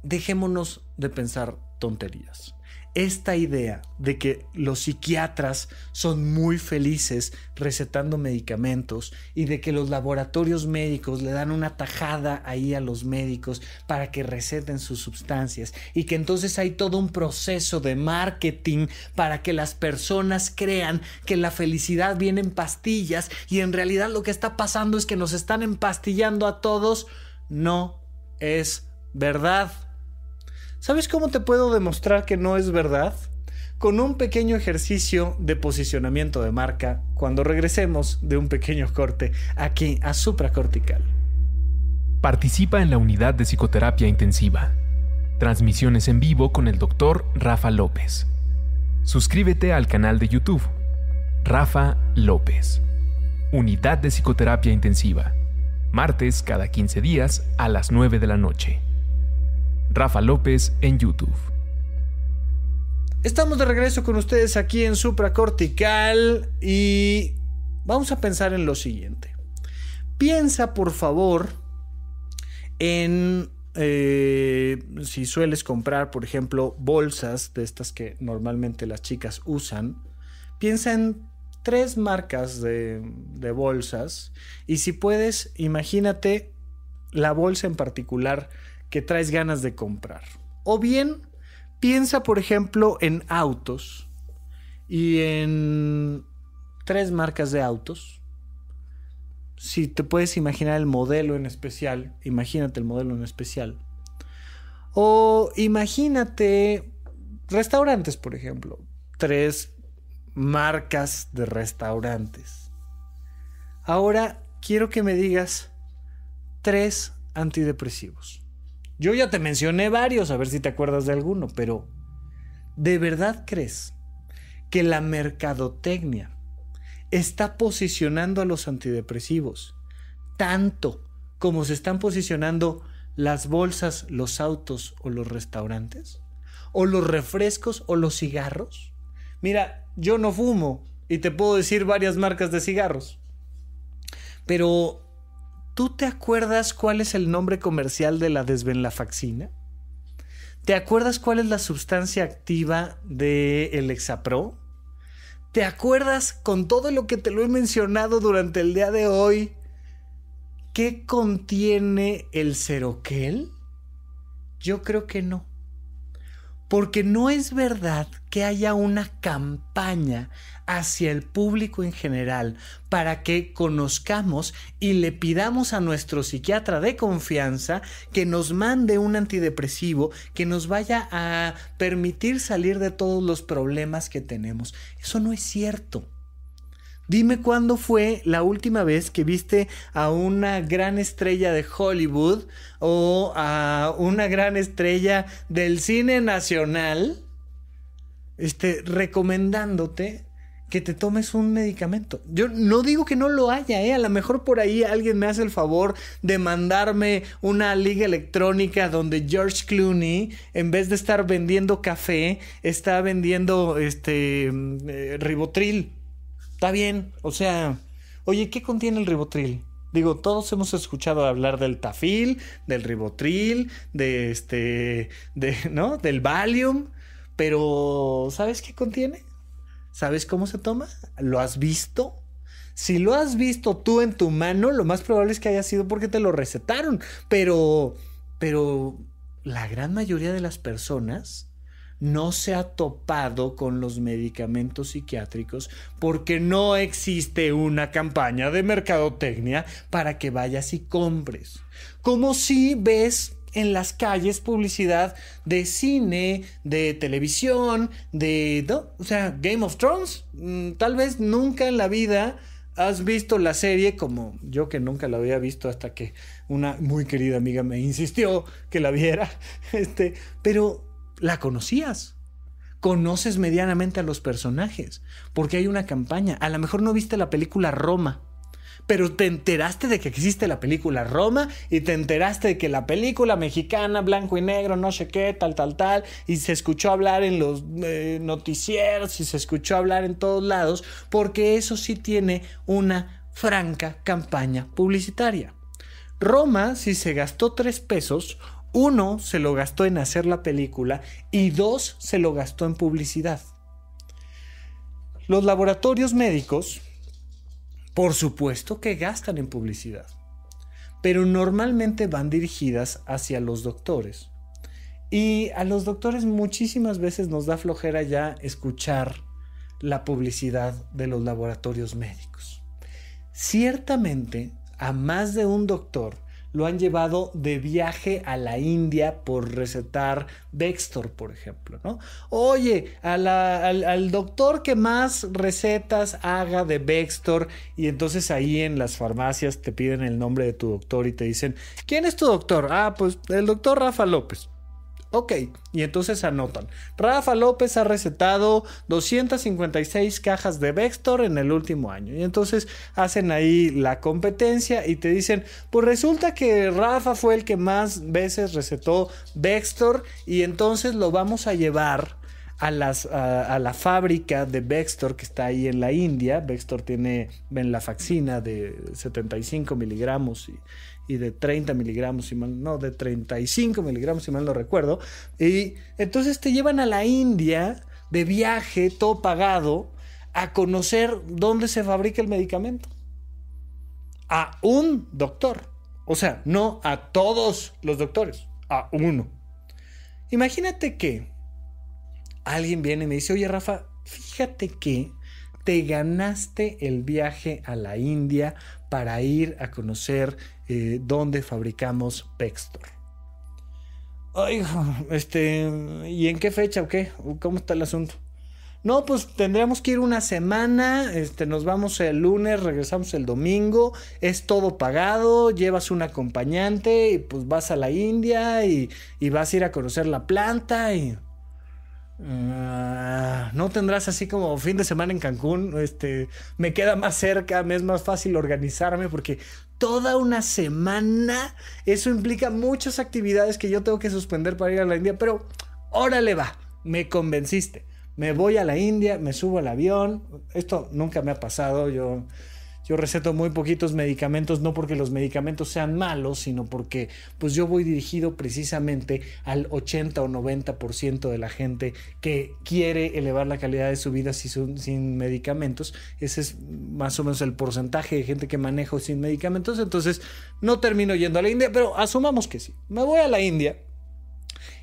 dejémonos de pensar tonterías. Esta idea de que los psiquiatras son muy felices recetando medicamentos y de que los laboratorios médicos le dan una tajada ahí a los médicos para que receten sus sustancias y que entonces hay todo un proceso de marketing para que las personas crean que la felicidad viene en pastillas y en realidad lo que está pasando es que nos están empastillando a todos, no es verdad. ¿Sabes cómo te puedo demostrar que no es verdad? con un pequeño ejercicio de posicionamiento de marca cuando regresemos de un pequeño corte aquí a Supracortical. Participa en la unidad de psicoterapia intensiva. Transmisiones en vivo con el Dr. Rafa López. Suscríbete al canal de YouTube Rafa López. Unidad de psicoterapia intensiva. Martes cada 15 días a las 9 de la noche. Rafa López en YouTube. Estamos de regreso con ustedes aquí en Supracortical y vamos a pensar en lo siguiente. Piensa, por favor, en si sueles comprar, por ejemplo, bolsas de estas que normalmente las chicas usan. Piensa en 3 marcas de bolsas y si puedes, imagínate la bolsa en particular que traes ganas de comprar. O bien, piensa, por ejemplo, en autos y en 3 marcas de autos. Si te puedes imaginar el modelo en especial, imagínate el modelo en especial. O imagínate restaurantes, por ejemplo. 3 marcas de restaurantes. Ahora quiero que me digas 3 antidepresivos. Yo ya te mencioné varios, a ver si te acuerdas de alguno, pero ¿de verdad crees que la mercadotecnia está posicionando a los antidepresivos tanto como se están posicionando las bolsas, los autos o los restaurantes? ¿O los refrescos o los cigarros? Mira, yo no fumo y te puedo decir varias marcas de cigarros. Pero, ¿tú te acuerdas cuál es el nombre comercial de la desvenlafaxina? ¿Te acuerdas cuál es la sustancia activa del Lexapro? ¿Te acuerdas, con todo lo que te lo he mencionado durante el día de hoy, qué contiene el Seroquel? Yo creo que no. Porque no es verdad que haya una campaña hacia el público en general para que conozcamos y le pidamos a nuestro psiquiatra de confianza que nos mande un antidepresivo que nos vaya a permitir salir de todos los problemas que tenemos. Eso no es cierto. Dime cuándo fue la última vez que viste a una gran estrella de Hollywood o a una gran estrella del cine nacional recomendándote que te tomes un medicamento. Yo no digo que no lo haya, a lo mejor por ahí alguien me hace el favor de mandarme una liga electrónica donde George Clooney, en vez de estar vendiendo café, está vendiendo Ribotril. Está bien, o sea, oye, ¿qué contiene el Ribotril? Digo, todos hemos escuchado hablar del Tafil, del Ribotril, ¿no? Del Valium, pero ¿sabes qué contiene? ¿Sabes cómo se toma? ¿Lo has visto? Si lo has visto tú en tu mano, lo más probable es que haya sido porque te lo recetaron, pero la gran mayoría de las personas no se ha topado con los medicamentos psiquiátricos porque no existe una campaña de mercadotecnia para que vayas y compres. Como si ves en las calles publicidad de cine, de televisión, ¿no? O sea, Game of Thrones. Tal vez nunca en la vida has visto la serie, como yo, que nunca la había visto hasta que una muy querida amiga me insistió que la viera. Pero la conocías. Conoces medianamente a los personajes porque hay una campaña. A lo mejor no viste la película Roma, pero te enteraste de que existe la película Roma y te enteraste de que la película mexicana, blanco y negro, no sé qué, tal, y se escuchó hablar en los noticieros y se escuchó hablar en todos lados porque eso sí tiene una franca campaña publicitaria. Roma, si se gastó 3 pesos, 1 se lo gastó en hacer la película y 2 se lo gastó en publicidad. Los laboratorios médicos, por supuesto que gastan en publicidad, pero normalmente van dirigidas hacia los doctores. Y a los doctores muchísimas veces nos da flojera ya escuchar la publicidad de los laboratorios médicos. Ciertamente, a más de un doctor lo han llevado de viaje a la India por recetar Bextor, por ejemplo, ¿no? Oye, al doctor que más recetas haga de Bextor, y entonces ahí en las farmacias te piden el nombre de tu doctor y te dicen, ¿quién es tu doctor? Ah, pues el doctor Rafa López. Ok, y entonces anotan. Rafa López ha recetado 256 cajas de Bextor en el último año. Y entonces hacen ahí la competencia y te dicen, pues resulta que Rafa fue el que más veces recetó Bextor y entonces lo vamos a llevar a la fábrica de Bextor que está ahí en la India. Bextor tiene venlafaxina de 75 miligramos y de 30 miligramos, de 35 miligramos, si mal no recuerdo. Y entonces te llevan a la India de viaje, todo pagado, a conocer dónde se fabrica el medicamento. A un doctor. O sea, no a todos los doctores, a uno. Imagínate que alguien viene y me dice, oye Rafa, fíjate que te ganaste el viaje a la India para ir a conocer dónde fabricamos Bextor. Ay, ¿y en qué fecha o qué? ¿Cómo está el asunto? No, pues tendríamos que ir una semana, nos vamos el lunes, regresamos el domingo, es todo pagado, llevas un acompañante y pues vas a la India y vas a ir a conocer la planta y... no tendrás así como fin de semana en Cancún. Me queda más cerca, me es más fácil organizarme porque toda una semana, eso implica muchas actividades que yo tengo que suspender para ir a la India, pero órale va, me convenciste, me voy a la India, me subo al avión. Esto nunca me ha pasado, yo receto muy poquitos medicamentos, no porque los medicamentos sean malos, sino porque pues yo voy dirigido precisamente al 80 o 90% de la gente que quiere elevar la calidad de su vida sin medicamentos. Ese es más o menos el porcentaje de gente que manejo sin medicamentos. Entonces no termino yendo a la India, pero asumamos que sí. Me voy a la India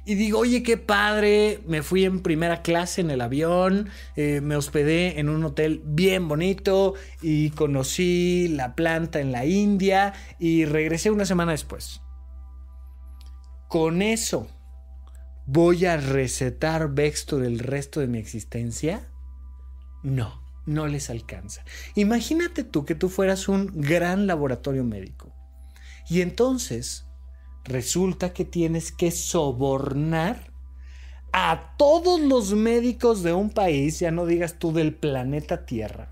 y digo, oye, qué padre, me fui en primera clase en el avión, me hospedé en un hotel bien bonito y conocí la planta en la India y regresé una semana después. ¿Con eso voy a recetar Bextor el resto de mi existencia? No les alcanza. Imagínate tú que tú fueras un gran laboratorio médico y entonces... resulta que tienes que sobornar a todos los médicos de un país, ya no digas tú del planeta Tierra,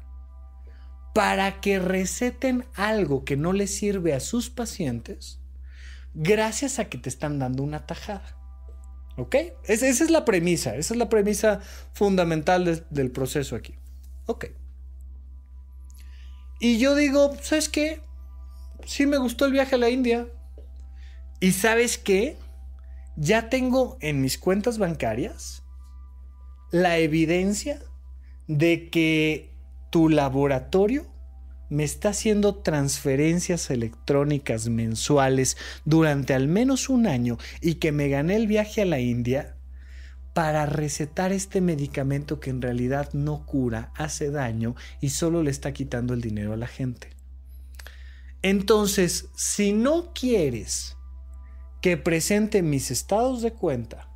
para que receten algo que no les sirve a sus pacientes gracias a que te están dando una tajada. ¿Ok? Esa es la premisa, esa es la premisa fundamental del proceso aquí. Ok. Y yo digo, ¿sabes qué? Sí me gustó el viaje a la India. ¿Y sabes qué? Ya tengo en mis cuentas bancarias la evidencia de que tu laboratorio me está haciendo transferencias electrónicas mensuales durante al menos un año y que me gané el viaje a la India para recetar este medicamento que en realidad no cura, hace daño y solo le está quitando el dinero a la gente. Entonces, si no quieres que presente mis estados de cuenta,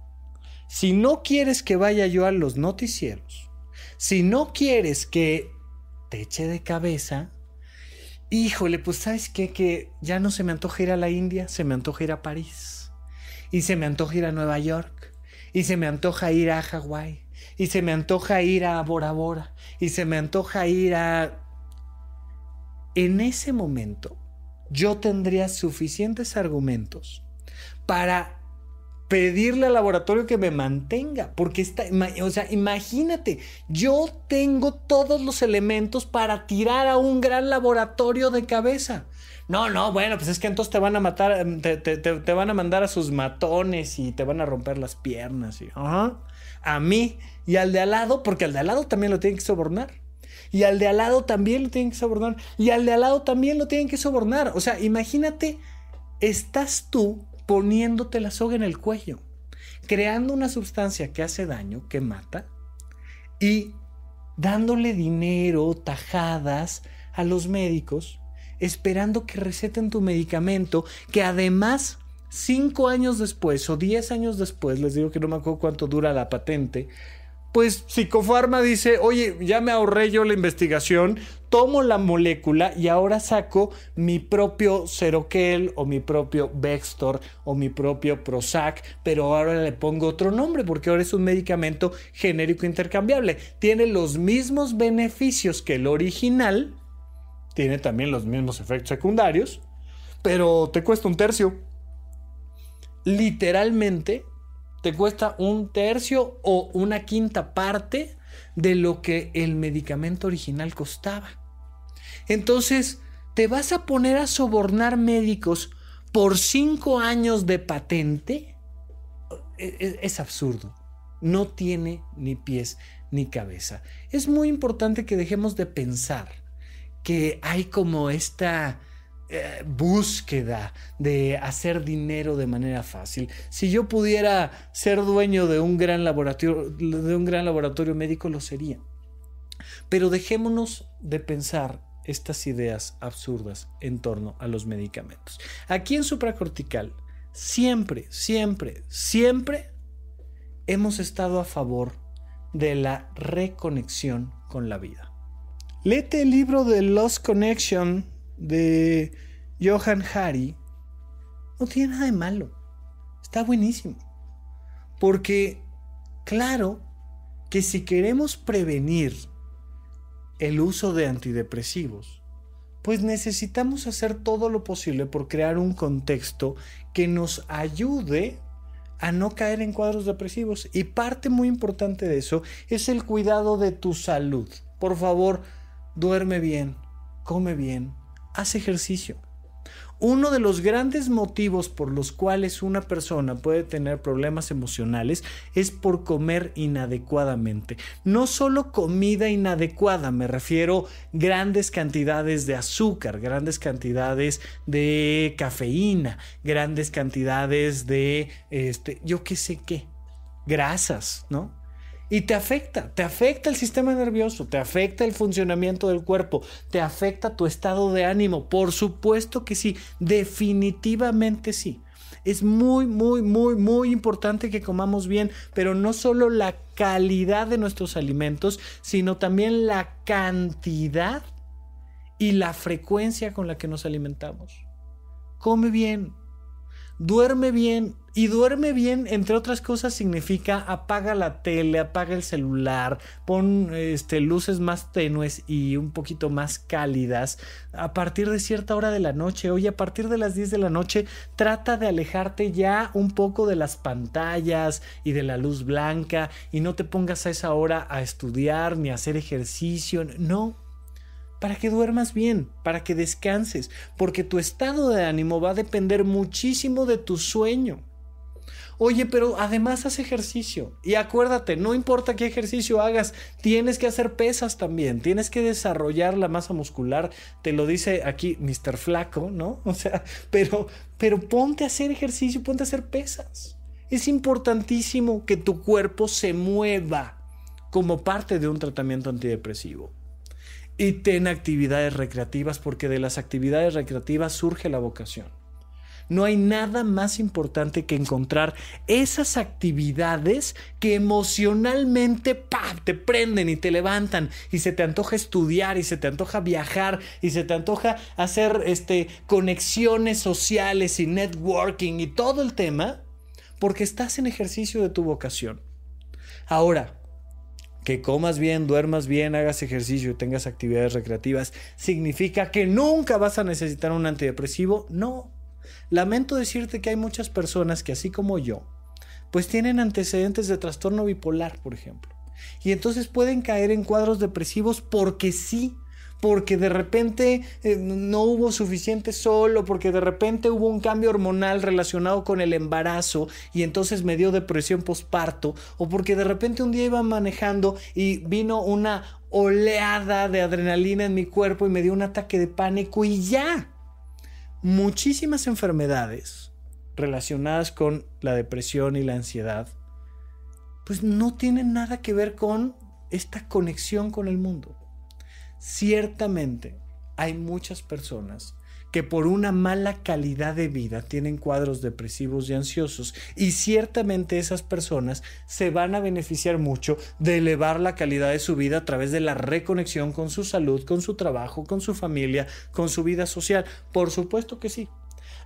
si no quieres que vaya yo a los noticieros, si no quieres que te eche de cabeza, híjole, pues ¿sabes qué? Que ya no se me antoja ir a la India, se me antoja ir a París, y se me antoja ir a Nueva York, y se me antoja ir a Hawái, y se me antoja ir a Bora Bora, y se me antoja ir a... En ese momento, yo tendría suficientes argumentos para pedirle al laboratorio que me mantenga, porque imagínate, yo tengo todos los elementos para tirar a un gran laboratorio de cabeza. No, bueno, pues es que entonces te van a matar, te van a mandar a sus matones y te van a romper las piernas. A mí y al de al lado, porque al de al lado también lo tienen que sobornar. Y al de al lado también lo tienen que sobornar. Y al de al lado también lo tienen que sobornar. O sea, imagínate, estás tú poniéndote la soga en el cuello, creando una sustancia que hace daño, que mata, y dándole dinero, tajadas a los médicos, esperando que receten tu medicamento, que además 5 años después o 10 años después, les digo que no me acuerdo cuánto dura la patente, pues Psicofarma dice, oye, ya me ahorré yo la investigación, tomo la molécula y ahora saco mi propio Seroquel o mi propio Vextor o mi propio Prozac, pero ahora le pongo otro nombre porque ahora es un medicamento genérico intercambiable. Tiene los mismos beneficios que el original, tiene también los mismos efectos secundarios, pero te cuesta 1/3. Literalmente te cuesta 1/3 o 1/5 parte de lo que el medicamento original costaba. Entonces, ¿te vas a poner a sobornar médicos por 5 años de patente? Es absurdo. No tiene ni pies ni cabeza. Es muy importante que dejemos de pensar que hay como esta búsqueda de hacer dinero de manera fácil. Si yo pudiera ser dueño de un gran laboratorio médico, lo sería. Pero dejémonos de pensar estas ideas absurdas en torno a los medicamentos. Aquí en Supracortical siempre hemos estado a favor de la reconexión con la vida. Léete el libro de Lost Connection de Johann Hari. No tiene nada de malo, está buenísimo, porque claro que si queremos prevenir el uso de antidepresivos, pues necesitamos hacer todo lo posible por crear un contexto que nos ayude a no caer en cuadros depresivos, y parte muy importante de eso es el cuidado de tu salud. Por favor, duerme bien, come bien, haz ejercicio. Uno de los grandes motivos por los cuales una persona puede tener problemas emocionales es por comer inadecuadamente. No solo comida inadecuada, me refiero grandes cantidades de azúcar, grandes cantidades de cafeína, grandes cantidades de yo qué sé qué, grasas, ¿no? Y te afecta el sistema nervioso, te afecta el funcionamiento del cuerpo, te afecta tu estado de ánimo. Por supuesto que sí, definitivamente sí. Es muy importante que comamos bien, pero no solo la calidad de nuestros alimentos, sino también la cantidad y la frecuencia con la que nos alimentamos. Come bien, duerme bien. Y duerme bien, entre otras cosas, significa apaga la tele, apaga el celular, pon luces más tenues y un poquito más cálidas a partir de cierta hora de la noche. Oye, a partir de las 10 de la noche trata de alejarte ya un poco de las pantallas y de la luz blanca, y no te pongas a esa hora a estudiar ni a hacer ejercicio, no. Para que duermas bien, para que descanses, porque tu estado de ánimo va a depender muchísimo de tu sueño. Oye, pero además haz ejercicio. Y acuérdate, no importa qué ejercicio hagas, tienes que hacer pesas también. Tienes que desarrollar la masa muscular. Te lo dice aquí Mr. Flaco, ¿no? O sea, pero ponte a hacer ejercicio, ponte a hacer pesas. Es importantísimo que tu cuerpo se mueva como parte de un tratamiento antidepresivo. Y ten actividades recreativas, porque de las actividades recreativas surge la vocación. No hay nada más importante que encontrar esas actividades que emocionalmente te prenden y te levantan, y se te antoja estudiar, y se te antoja viajar, y se te antoja hacer conexiones sociales y networking y todo el tema, porque estás en ejercicio de tu vocación. Ahora, que comas bien, duermas bien, hagas ejercicio y tengas actividades recreativas, ¿significa que nunca vas a necesitar un antidepresivo? No. Lamento decirte que hay muchas personas que, así como yo, pues tienen antecedentes de trastorno bipolar, por ejemplo. Y entonces pueden caer en cuadros depresivos porque sí, porque de repente no hubo suficiente sol, o porque de repente hubo un cambio hormonal relacionado con el embarazo y entonces me dio depresión posparto, o porque de repente un día iba manejando y vino una oleada de adrenalina en mi cuerpo y me dio un ataque de pánico y ya. Muchísimas enfermedades relacionadas con la depresión y la ansiedad pues no tienen nada que ver con esta conexión con el mundo. Ciertamente hay muchas personas que por una mala calidad de vida tienen cuadros depresivos y ansiosos, y ciertamente esas personas se van a beneficiar mucho de elevar la calidad de su vida a través de la reconexión con su salud, con su trabajo, con su familia, con su vida social. Por supuesto que sí.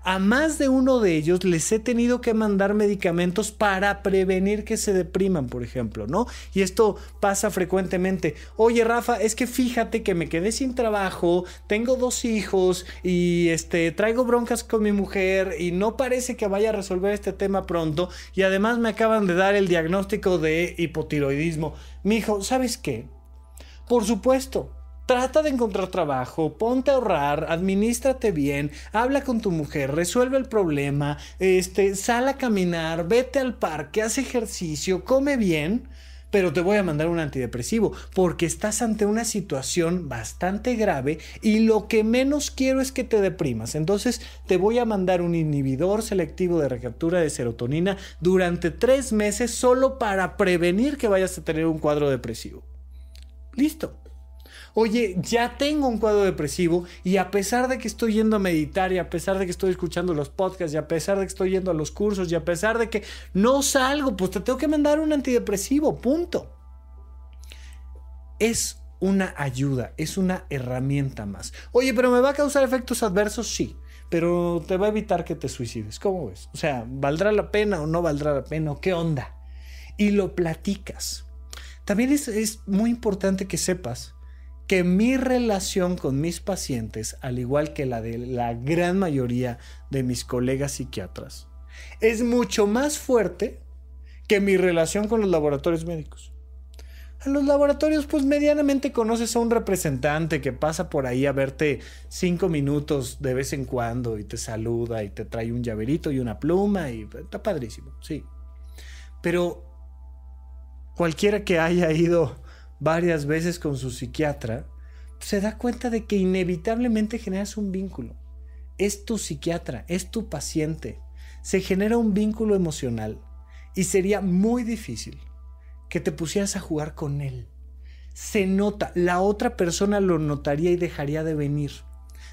A más de uno de ellos les he tenido que mandar medicamentos para prevenir que se depriman, por ejemplo, ¿no? Y esto pasa frecuentemente. Oye, Rafa, es que fíjate que me quedé sin trabajo, tengo 2 hijos y traigo broncas con mi mujer y no parece que vaya a resolver este tema pronto, y además me acaban de dar el diagnóstico de hipotiroidismo. Mijo, ¿sabes qué? Por supuesto. Trata de encontrar trabajo, ponte a ahorrar, adminístrate bien, habla con tu mujer, resuelve el problema, sal a caminar, vete al parque, haz ejercicio, come bien, pero te voy a mandar un antidepresivo porque estás ante una situación bastante grave y lo que menos quiero es que te deprimas. Entonces te voy a mandar un inhibidor selectivo de recaptura de serotonina durante 3 meses solo para prevenir que vayas a tener un cuadro depresivo. Listo. Oye, ya tengo un cuadro depresivo y a pesar de que estoy yendo a meditar y a pesar de que estoy escuchando los podcasts y a pesar de que estoy yendo a los cursos y a pesar de que no salgo, pues te tengo que mandar un antidepresivo, punto. Es una ayuda, es una herramienta más. Oye, ¿pero me va a causar efectos adversos? Sí, pero te va a evitar que te suicides. ¿Cómo ves? O sea, ¿valdrá la pena o no valdrá la pena? ¿Qué onda? Y lo platicas. También es muy importante que sepas que mi relación con mis pacientes, al igual que la de la gran mayoría de mis colegas psiquiatras, es mucho más fuerte que mi relación con los laboratorios médicos. En los laboratorios, pues medianamente conoces a un representante que pasa por ahí a verte 5 minutos de vez en cuando y te saluda y te trae un llaverito y una pluma y está padrísimo, sí. Pero cualquiera que haya ido varias veces con su psiquiatra se da cuenta de que inevitablemente generas un vínculo. Es tu psiquiatra, es tu paciente. Se genera un vínculo emocional y sería muy difícil que te pusieras a jugar con él. Se nota, la otra persona lo notaría y dejaría de venir.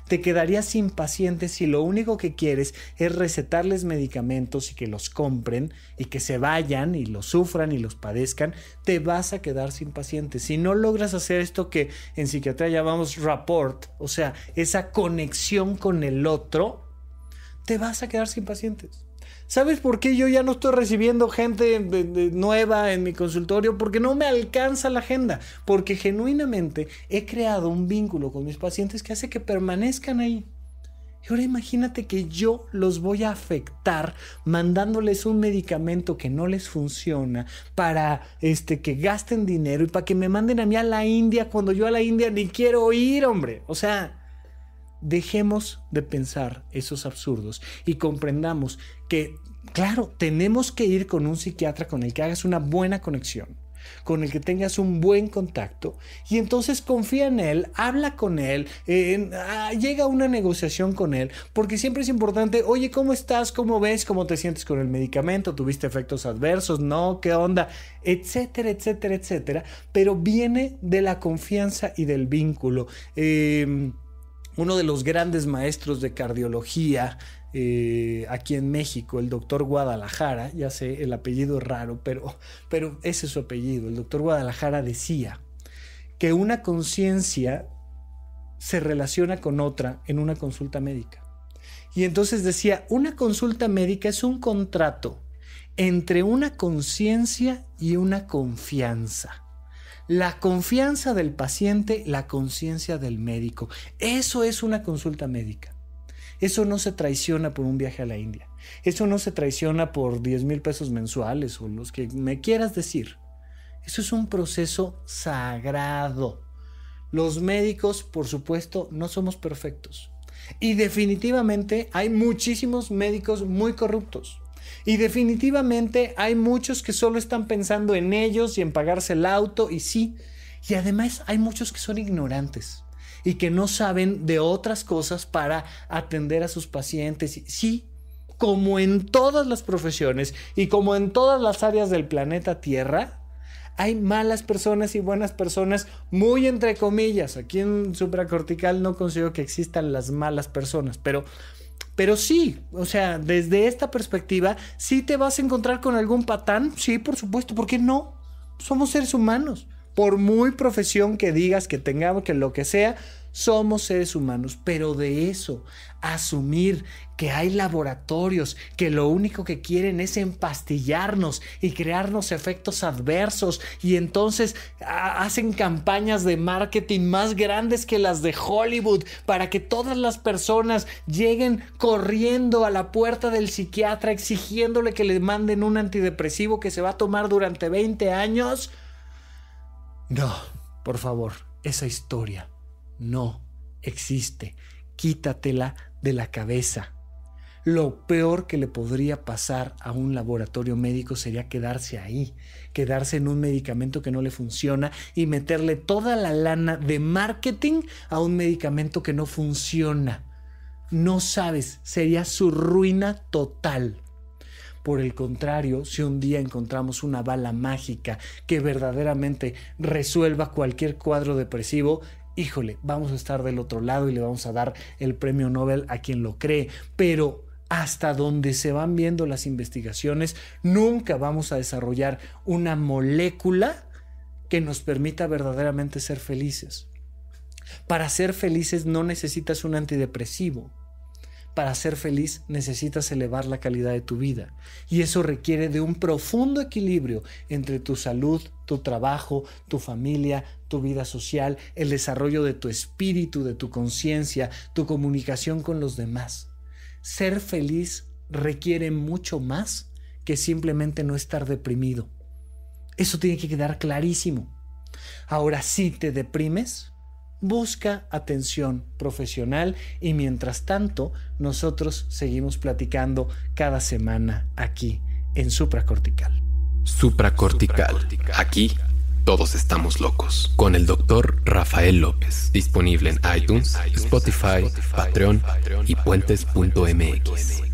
Te quedarías sin pacientes si lo único que quieres es recetarles medicamentos y que los compren y que se vayan y los sufran y los padezcan. Te vas a quedar sin pacientes. Si no logras hacer esto que en psiquiatría llamamos rapport, o sea, esa conexión con el otro, te vas a quedar sin pacientes. ¿Sabes por qué yo ya no estoy recibiendo gente nueva en mi consultorio? Porque no me alcanza la agenda. Porque genuinamente he creado un vínculo con mis pacientes que hace que permanezcan ahí. Y ahora imagínate que yo los voy a afectar mandándoles un medicamento que no les funciona para que gasten dinero y para que me manden a mí a la India cuando yo a la India ni quiero ir, hombre. O sea, dejemos de pensar esos absurdos y comprendamos que, claro, tenemos que ir con un psiquiatra con el que hagas una buena conexión, con el que tengas un buen contacto y entonces confía en él, habla con él, llega a una negociación con él, porque siempre es importante, oye, ¿cómo estás? ¿Cómo ves? ¿Cómo te sientes con el medicamento? ¿Tuviste efectos adversos? ¿No? ¿Qué onda? Etcétera, etcétera, etcétera. Pero viene de la confianza y del vínculo. Uno de los grandes maestros de cardiología aquí en México, el doctor Guadalajara, ya sé, el apellido es raro, pero ese es su apellido. El doctor Guadalajara decía que una conciencia se relaciona con otra en una consulta médica. Y entonces decía, una consulta médica es un contrato entre una conciencia y una confianza. La confianza del paciente, la conciencia del médico. Eso es una consulta médica. Eso no se traiciona por un viaje a la India. Eso no se traiciona por 10,000 pesos mensuales o los que me quieras decir. Eso es un proceso sagrado. Los médicos, por supuesto, no somos perfectos. Y definitivamente hay muchísimos médicos muy corruptos. Y definitivamente hay muchos que solo están pensando en ellos y en pagarse el auto, y sí. Y además hay muchos que son ignorantes y que no saben de otras cosas para atender a sus pacientes. Y sí, como en todas las profesiones y como en todas las áreas del planeta Tierra, Hay malas personas y buenas personas, muy entre comillas. Aquí en supracortical no considero que existan las malas personas, pero sí, o sea, desde esta perspectiva, ¿sí te vas a encontrar con algún patán? Sí, por supuesto, ¿por qué no? Somos seres humanos. Por muy profesión que digas que tengamos, que lo que sea, somos seres humanos. Pero de eso, asumir que hay laboratorios que lo único que quieren es empastillarnos y crearnos efectos adversos, y entonces hacen campañas de marketing más grandes que las de Hollywood para que todas las personas lleguen corriendo a la puerta del psiquiatra exigiéndole que le manden un antidepresivo que se va a tomar durante 20 años. No, por favor, esa historia no existe. Quítatela de la cabeza. Lo peor que le podría pasar a un laboratorio médico sería quedarse ahí, quedarse en un medicamento que no le funciona y meterle toda la lana de marketing a un medicamento que no funciona. No sabes, sería su ruina total. Por el contrario, si un día encontramos una bala mágica que verdaderamente resuelva cualquier cuadro depresivo, híjole, vamos a estar del otro lado y le vamos a dar el premio Nobel a quien lo cree. Pero hasta donde se van viendo las investigaciones, nunca vamos a desarrollar una molécula que nos permita verdaderamente ser felices. Para ser felices no necesitas un antidepresivo. Para ser feliz necesitas elevar la calidad de tu vida, y eso requiere de un profundo equilibrio entre tu salud, tu trabajo, tu familia, tu vida social, el desarrollo de tu espíritu, de tu conciencia, tu comunicación con los demás. Ser feliz requiere mucho más que simplemente no estar deprimido. Eso tiene que quedar clarísimo. Ahora, si te deprimes, busca atención profesional, y mientras tanto nosotros seguimos platicando cada semana aquí en Supracortical. Supracortical. Aquí todos estamos locos. Con el Dr. Rafael López. Disponible en iTunes, Spotify, Patreon y puentes.mx.